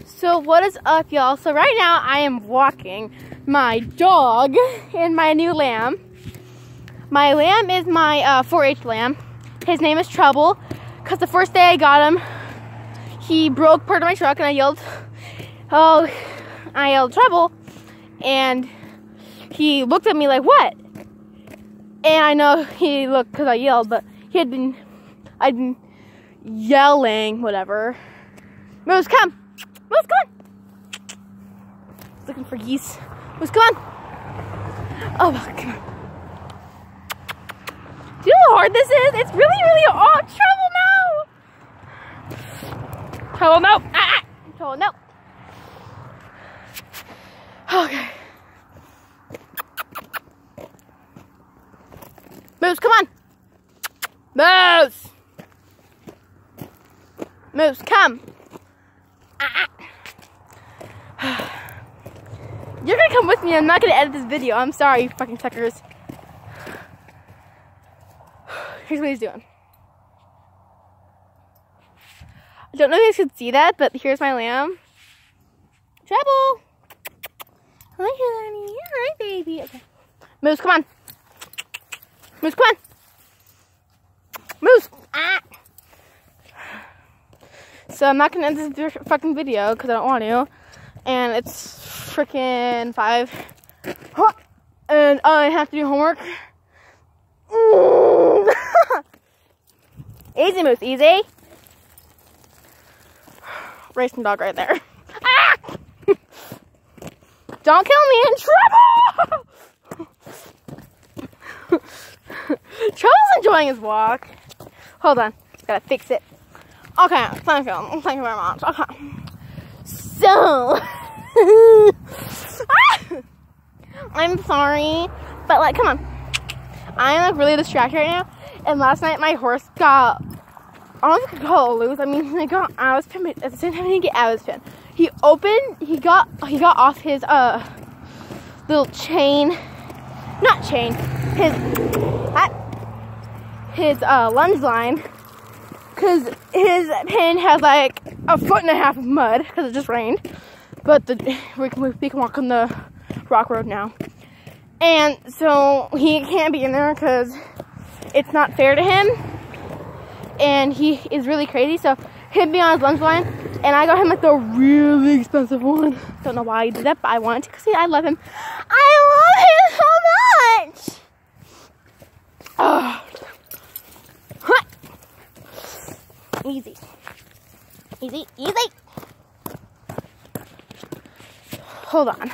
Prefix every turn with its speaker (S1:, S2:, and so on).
S1: So what is up, y'all? So right now I am walking my dog and my new lamb. My lamb is my 4-H lamb. His name is Trouble, because the first day I got him, he broke part of my truck and I yelled Trouble, and he looked at me like, what? And I know he looked because I yelled, but I'd been yelling, whatever. Moose, come! Moose, come on! Looking for geese. Moose, come on! Oh, come on. Do you know how hard this is? It's really, really hard. Trouble, no! Trouble, no! Trouble, no! Okay. Moose, come on! Moose! Moose, come! You're gonna come with me. I'm not gonna edit this video. I'm sorry, you fucking suckers. Here's what he's doing. I don't know if you guys could see that, but here's my lamb. Trouble! Hi, honey. Hi, baby. Okay. Moose, come on. Moose, come on. Moose! So I'm not gonna end this fucking video because I don't want to. And it's freaking 5. And I have to do homework. Easy, Moose, easy. Racing dog right there. Don't kill me in trouble! Trouble's enjoying his walk. Hold on, gotta fix it. Okay, thank you very much. Okay. So, I'm sorry, but like, come on. I'm like really distracted right now. And last night my horse got, I don't know if I could call it loose. I mean, he got out of his pin, but at the same time he didn't get out of his pin. He got off his little chain, not chain, his lunge line, because his pin has like 1.5 feet of mud because it just rained. But we can walk on the rock road now. And so he can't be in there because it's not fair to him. And he is really crazy. So him being on his lunge line, and I got him like the really expensive one. Don't know why I did that, but I wanted to because I love him. I love him so much. Oh. Easy. Easy, easy. Hold on.